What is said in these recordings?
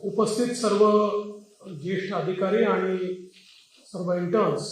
उपस्थित सर्व ज्येष्ठ अधिकारी आणि सर्व इंटर्न्स,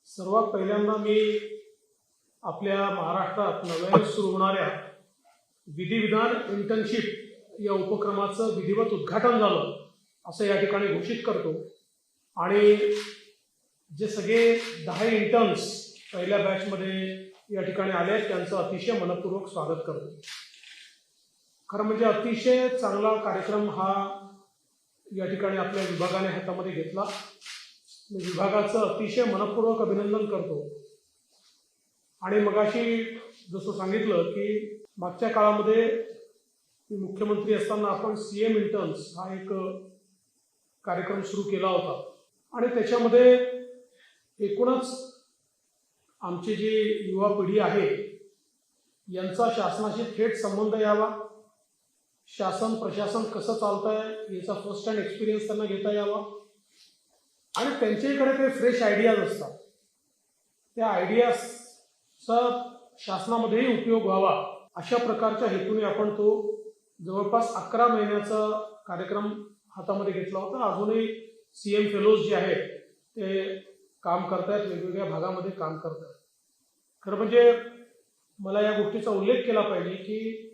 सर्वात पहिल्यांदा मी आपल्या महाराष्ट्रात नव्याने सुरू होणाऱ्या विधिविधान इंटर्नशिप या उपक्रमाचं विधिवत उद्घाटन झालं असं या ठिकाणी घोषित करतो। आणि जे सगळे 10 इंटर्न्स पहिल्या बॅचमध्ये या ठिकाणी आले आहेत त्यांचं अतिशय मनपूर्वक स्वागत करतो। खरं म्हणजे अतिशय चांगला कार्यक्रम हा या ठिकाणी आपल्या विभागाने हातामध्ये घेतला। मी विभागाचं अतिशय मनपूर्वक अभिनंदन करतो। आणि मगाशी जसं सांगितलं की मागच्या काळामध्ये मुख्यमंत्री असताना आपण सीएम इंटर्न्स हा एक कार्यक्रम सुरू केला होता आणि त्याच्यामध्ये एकूणच आमची जी युवा पिढी आहे यांचा शासनाशी थेट संबंध यावा, शासन प्रशासन कसं चालतंय याचा फर्स्ट हँड एक्सपिरियन्स त्यांना घेता यावा आणि त्यांच्याकडे काही फ्रेश आयडियाज असतात, त्या आयडियाजचा शासनामध्येही उपयोग व्हावा अशा प्रकारच्या हेतूने आपण तो जवळपास 11 महिन्याचा कार्यक्रम हातामध्ये घेतला होता। अजूनही सीएम फेलोज जे आहेत ते काम करतायत, वेगवेगळ्या भागामध्ये काम करतायत। खरं म्हणजे मला या गोष्टीचा उल्लेख केला पाहिजे की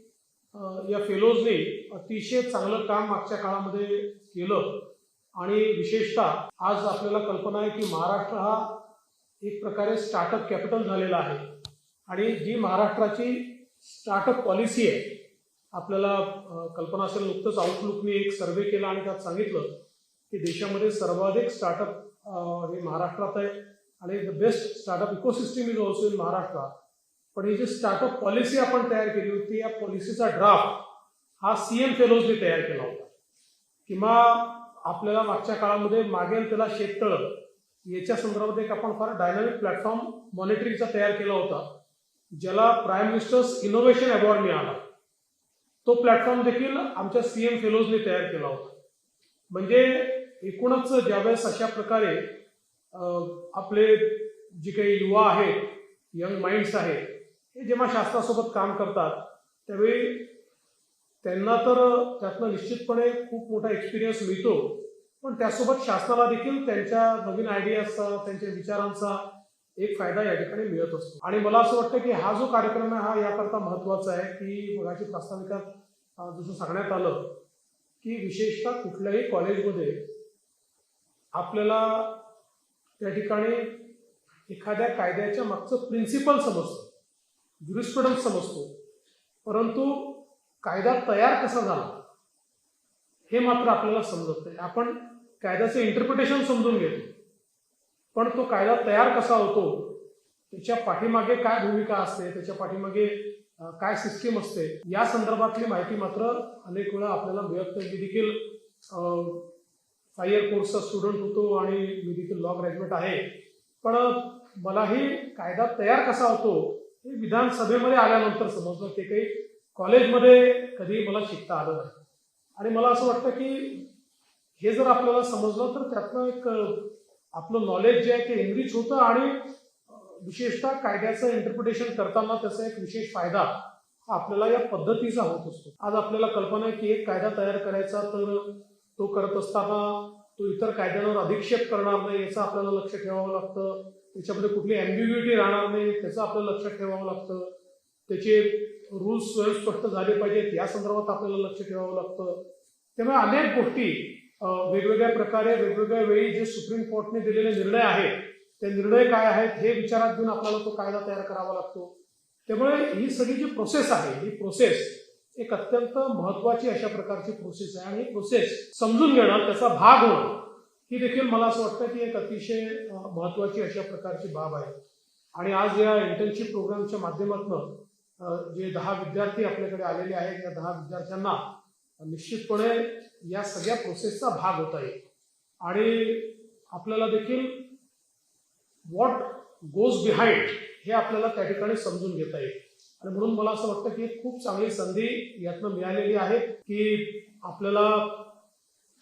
या फेलोजने अतिशय चांगलं काम मागच्या काळामध्ये केलं आणि विशेषतः आज आपल्याला कल्पना आहे की महाराष्ट्र हा एक प्रकारे स्टार्टअप कॅपिटल झालेला आहे आणि जी महाराष्ट्राची स्टार्टअप पॉलिसी आहे, आपल्याला कल्पना असेल नुकतंच आउटलुकने एक सर्वे केला आणि त्यात सांगितलं की देशामध्ये सर्वाधिक स्टार्टअप हे महाराष्ट्रात आहे आणि the best startup ecosystem is also in Maharashtra. पण ही जी स्टार्टअप पॉलिसी आपण तयार केली होती या पॉलिसीचा ड्राफ्ट हा सीएम फेलोजने तयार केला होता। किंवा आपल्याला मागच्या काळामध्ये मागेल त्याला शेततळं याच्या संदर्भात एक आपण फार डायनामिक प्लॅटफॉर्म मॉनिटरिंगचा तयार केला होता ज्याला प्राईम मिनिस्टर्स इनोव्हेशन अवॉर्ड मिळाला। तो प्लॅटफॉर्म देखील आमच्या सीएम फेलोजने तयार केला होता। म्हणजे एकूणच ज्यावेळेस अशा प्रकारे आपले जे काही युवा आहेत, यंग माइंड्स आहेत, हे जेव्हा शासनासोबत काम करतात त्यावेळी त्यांना तर त्यातनं निश्चितपणे खूप मोठा एक्सपिरियन्स मिळतो, पण त्यासोबत शासनाला देखील त्यांच्या नवीन आयडियाजचा, त्यांच्या विचारांचा एक फायदा या ठिकाणी मिळत असतो। आणि मला असं वाटतं की हा जो कार्यक्रम आहे हा याकरता महत्त्वाचा आहे की मगाशी प्रास्ताविकात जसं सांगण्यात आलं की विशेषतः कुठल्याही कॉलेजमध्ये आपल्याला त्या ठिकाणी एखाद्या कायद्याच्या मागचं प्रिन्सिपल समजतं, ज्युरिस्प्रुडन्स समजतो, परंतु कायदा तयार कसा झाला हे मात्र आपल्याला समजत नाही। आपण कायद्याचं इंटरप्रिटेशन समजून घेतो, पण तो कायदा तयार कसा होतो, त्याच्या पाठीमागे काय भूमिका असते, त्याच्या पाठीमागे काय सिस्टीम असते या संदर्भातली माहिती मात्र अनेक वेळा आपल्याला मिळत नाही। मी देखील 5 इयर कोर्सचा स्टुडंट होतो आणि मी देखील लॉ ग्रॅज्युएट आहे, पण मलाही कायदा तयार कसा होतो हे विधानसभेमध्ये आल्यानंतर समजलं, ते काही कॉलेजमध्ये कधी मला शिकता आलं नाही। आणि मला असं वाटतं की हे जर आपल्याला समजलं तर त्यातनं एक आपलं नॉलेज जे आहे ते एनरिच होतं आणि विशेषतः कायद्याचं इंटरप्रिटेशन करताना त्याचा एक विशेष फायदा हा आपल्याला या पद्धतीचा होत असतो। आज आपल्याला कल्पना आहे की एक कायदा तयार करायचा तर तो करत असताना तो इतर कायद्यांवर अधिक्षेप करणार नाही याचं आपल्याला लक्ष ठेवावं लागतं, त्याच्यामध्ये कुठली ॲम्बिग्युइटी राहणार नाही त्याचं आपल्याला लक्ष ठेवावं लागतं, त्याचे रूल्स स्वयंस्पष्ट झाले पाहिजेत या संदर्भात आपल्याला लक्ष ठेवावं लागतं। त्यामुळे अनेक गोष्टी वेगवेगळ्या प्रकारे वेगवेगळ्या वेळी जे सुप्रीम कोर्टने दिलेले निर्णय आहेत ते निर्णय काय आहेत हे विचारात घेऊन आपल्याला तो कायदा तयार करावा लागतो। त्यामुळे ही सगळी जी प्रोसेस आहे ही प्रोसेस एक अत्यंत महत्त्वाची अशा प्रकारची प्रोसेस आहे आणि ही प्रोसेस समजून घेणं, त्याचा भाग होणं ही देखील मला असं वाटतं की एक अतिशय महत्त्वाची अशा प्रकारची बाब आहे। आणि आज या इंटर्नशिप प्रोग्रामच्या माध्यमातून जे 10 विद्यार्थी आपल्याकडे आलेले आहेत या 10 विद्यार्थ्यांना निश्चितपणे या सगळ्या प्रोसेसचा भाग होता येईल आणि आपल्याला देखील व्हॉट गोज बिहाइंड हे आपल्याला त्या ठिकाणी समजून घेता येईल। आणि म्हणून मला असं वाटतं की एक खूप चांगली संधी यातनं मिळालेली आहे की आपल्याला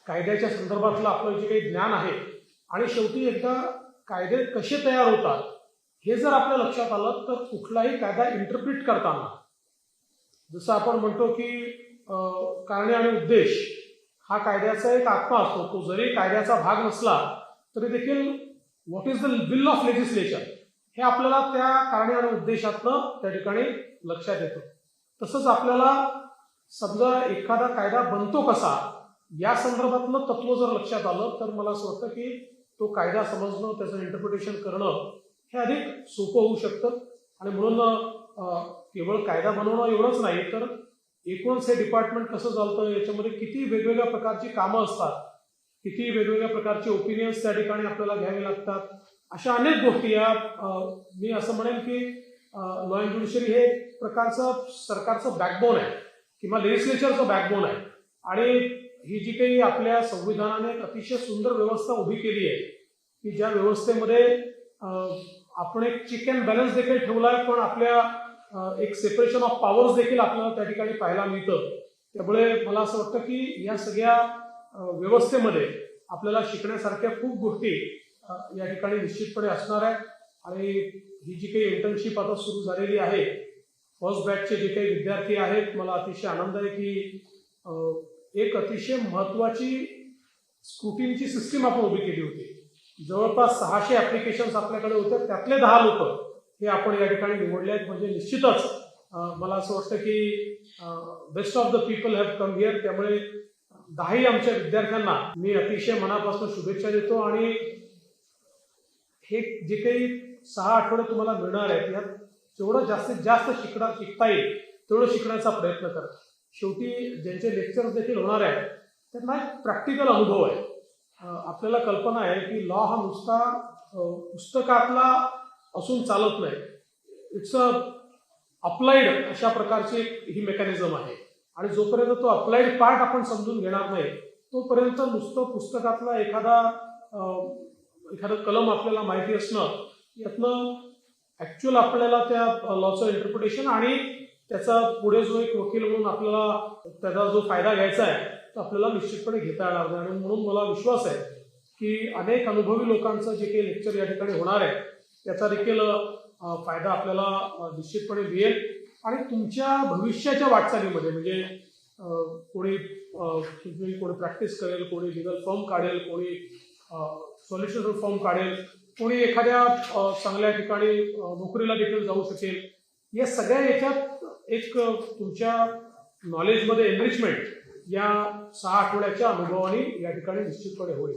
कायद्याच्या संदर्भातलं आपलं जे काही ज्ञान आहे आणि शेवटी एकदा कायदे कसे तयार होतात हे जर आपल्या लक्षात आलं तर कुठलाही कायदा इंटरप्रिट करताना जसं आपण म्हणतो की कारणे आणि उद्देश हा कायद्याचा एक आत्मा असतो. तो जरी कायद्याचा भाग नसला तरी देखील what is the will of legislature हे आपल्याला त्या कारणे आणि उद्देशातनं त्या ठिकाणी लक्षात येतं. तसंच आपल्याला समजा एखादा कायदा बनतो कसा या संदर्भातलं तत्व जर लक्षात आलं तर मला असं वाटतं की तो कायदा समजणं, त्याचं इंटरप्रिटेशन करणं हे अधिक सोपं होऊ शकतं. आणि म्हणून केवळ कायदा बनवणं एवढंच नाही तर एकूणच हे डिपार्टमेंट कसं चालतं, याच्यामध्ये किती वेगवेगळ्या प्रकारची कामं असतात, किती वेगवेगळ्या प्रकारचे ओपिनियन्स त्या ठिकाणी आपल्याला घ्यावे लागतात, अशा अनेक गोष्टी या मी असं म्हणेन की लॉ अँड ज्युडिशरी हे एक प्रकारचं सरकारचं बॅकबोन आहे किंवा लेजिस्लेचरचं बॅकबोन आहे. आणि ही जी काही आपल्या संविधानाने एक अतिशय सुंदर व्यवस्था उभी केली आहे की ज्या व्यवस्थेमध्ये आपण एक चेक अँड बॅलन्स देखील ठेवला आहे, पण आपल्या एक सेपरेशन ऑफ पॉवर्स देखील आपल्याला त्या ठिकाणी पाहायला मिळतं. त्यामुळे मला असं वाटतं की या सगळ्या व्यवस्थेमध्ये आपल्याला शिकण्यासारख्या खूप गोष्टी या ठिकाणी निश्चितपणे असणार आहे. आणि ही जी काही इंटर्नशिप आता सुरू झालेली आहे, फर्स्ट बॅचचे जे काही विद्यार्थी आहेत, मला अतिशय आनंद आहे की एक अतिशय महत्वाची स्क्रुटिनची सिस्टीम आपण उभी केली होती. जवळपास 600 ऍप्लिकेशन्स आपल्याकडे होते, त्यातले 10 लोक हे आपण या ठिकाणी निवडले आहेत. म्हणजे निश्चितच मला असं वाटतं की best of the people have come here. त्यामुळे 10ही आमच्या विद्यार्थ्यांना मी अतिशय मनापासून शुभेच्छा देतो. आणि हे जे काही 6 आठवडे तुम्हाला मिळणार आहेत यात जेवढं जास्तीत जास्त शिकता येईल तेवढं शिकण्याचा प्रयत्न करा. शेवटी ज्यांचे लेक्चर्स देखील होणार आहेत त्यांना एक प्रॅक्टिकल अनुभव आहे. आपल्याला कल्पना आहे की लॉ हा नुसता पुस्तकातला असून चालत नाही. इट्स अ अप्लाइड अशा प्रकारची ही मेकॅनिझम आहे. आणि जोपर्यंत तो अप्लाइड पार्ट आपण समजून घेणार नाही तोपर्यंत नुसतं पुस्तकातला एखादं कलम आपल्याला माहिती असणं यातनं ऍक्च्युअल आपल्याला त्या लॉचं इंटरप्रिटेशन आणि त्याचा पुढे जो एक वकील म्हणून आपल्याला त्याचा जो फायदा घ्यायचा आहे तो आपल्याला निश्चितपणे घेता येणार नाही. आणि म्हणून मला विश्वास आहे की अनेक अनुभवी लोकांचं जे काही लेक्चर या ठिकाणी होणार आहे त्याचा देखील फायदा आपल्याला निश्चितपणे मिळेल. आणि तुमच्या भविष्याच्या वाटचालीमध्ये म्हणजे कोणी प्रॅक्टिस करेल, कोणी लिगल फर्म काढेल, कोणी सॉलिसिटर फर्म काढेल, कोणी एखाद्या चांगल्या ठिकाणी नोकरीला देखील जाऊ शकेल. या सगळ्या याच्यात एक तुमच्या नॉलेजमध्ये एनरिचमेंट या 6 आठवड्याच्या अनुभवाने या ठिकाणी निश्चितपणे होईल.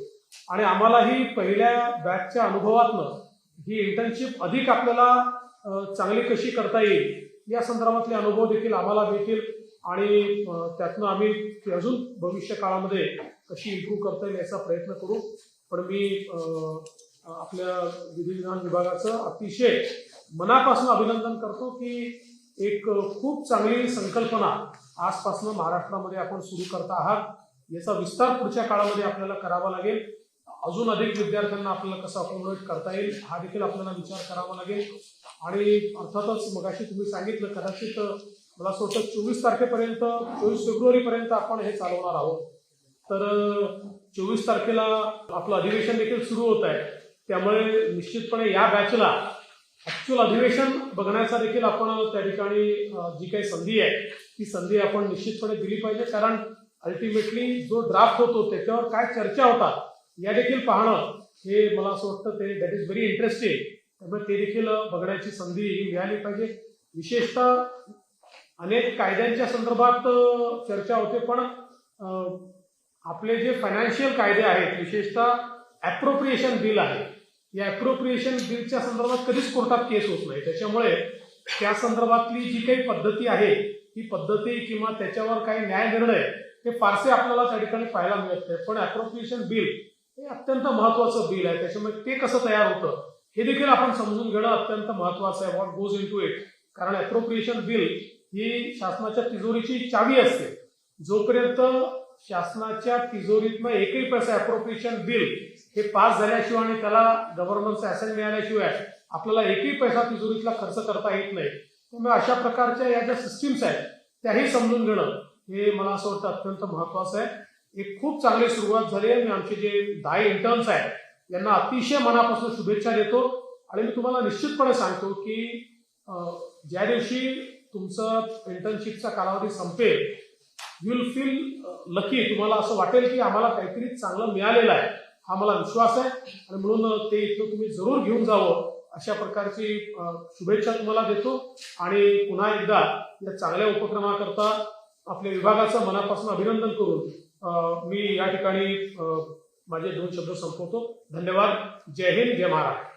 आणि आम्हालाही पहिल्या बॅचच्या अनुभवातनं ही इंटर्नशिप अधिक आपल्याला चांगली कशी करता येईल या संदर्भातले अनुभव देखील आम्हाला मिळतील. आणि त्यातनं आम्ही अजून भविष्य काळामध्ये कशी इम्प्रूव्ह करता येईल याचा प्रयत्न करू. पण मी आपल्या विधिविधान विभागाचं अतिशय मनापासून अभिनंदन करतो की एक खूप चांगली संकल्पना आजपासून महाराष्ट्रामध्ये आपण सुरू करता आहात. याचा विस्तार पुढच्या काळामध्ये आपल्याला करावा लागेल. अजून अधिक विद्यार्थ्यांना आपल्याला कसं अकोमोडेट करता येईल हा देखील आपल्याला विचार करावा लागेल. आणि अर्थातच मगाशी तुम्ही सांगितलं कदाचित मला असं वाटतं 24 तारखेपर्यंत 24 फेब्रुवारीपर्यंत आपण हे चालवणार आहोत. तर 24 तारखेला आपलं अधिवेशन देखील सुरू होत आहे. त्यामुळे निश्चितपणे या बॅचला ऍक्च्युअल अधिवेशन बघण्याचा देखील आपण त्या ठिकाणी जी काही संधी आहे ती संधी आपण निश्चितपणे दिली पाहिजे. कारण अल्टिमेटली जो ड्राफ्ट होतो त्याच्यावर काय चर्चा होतात या देखील पाहणं हे मला असं वाटतं ते दॅट इज व्हेरी इंटरेस्टिंग. त्यामुळे ते देखील बघण्याची संधी ही मिळाली पाहिजे. विशेषतः अनेक कायद्यांच्या संदर्भात चर्चा होते, पण आपले जे फायनान्शियल कायदे आहेत विशेषतः ॲप्रोप्रिएशन बिल आहे या ॲप्रोप्रिएशन बिलच्या संदर्भात कधीच कोर्टात केस होत नाही. त्याच्यामुळे त्या संदर्भातली जी काही पद्धती आहे ही पद्धती किंवा त्याच्यावर काही न्याय निर्णय हे फारसे आपल्याला त्या ठिकाणी पाहायला मिळत नाही. पण ॲप्रोप्रिएशन बिल हे अत्यंत महत्वाचं बिल आहे. त्याच्यामुळे ते कसं तयार होतं हे देखील आपण समजून घेणं अत्यंत महत्वाचं आहे. What goes into it. कारण ॲप्रोप्रिएशन बिल ही शासनाच्या तिजोरीची चावी असते. जोपर्यंत शासनाच्या तिजोरीतनं एकही पैसा ॲप्रोप्रिएशन बिल हे पास झाल्याशिवाय आणि त्याला गव्हर्नमेंटचं ॲसेंट मिळाल्याशिवाय आपल्याला एकही पैसा तिजोरीतला खर्च करता येत नाही. त्यामुळे अशा प्रकारच्या या ज्या सिस्टीम्स आहेत त्याही समजून घेणं हे मला असं वाटतं अत्यंत महत्वाचं आहे. एक खूप चांगली सुरुवात झाली आहे. मी आमचे जे 10 इंटर्न्स आहेत यांना अतिशय मनापासून शुभेच्छा देतो. आणि मी तुम्हाला निश्चितपणे सांगतो की ज्या दिवशी तुमचं इंटर्नशिपचा कालावधी संपेल यू विल फील लकी. तुम्हाला असं वाटेल की आम्हाला काहीतरी चांगलं मिळालेलं आहे, हा मला विश्वास आहे. आणि म्हणून ते इथं तुम्ही जरूर घेऊन जावं अशा प्रकारची शुभेच्छा तुम्हाला देतो. आणि पुन्हा एकदा या चांगल्या उपक्रमाकरता आपल्या विभागाचं मनापासून अभिनंदन करून मी या ठिकाणी माझे 2 शब्द संपवतो. धन्यवाद. जय हिंद, जय महाराष्ट्र.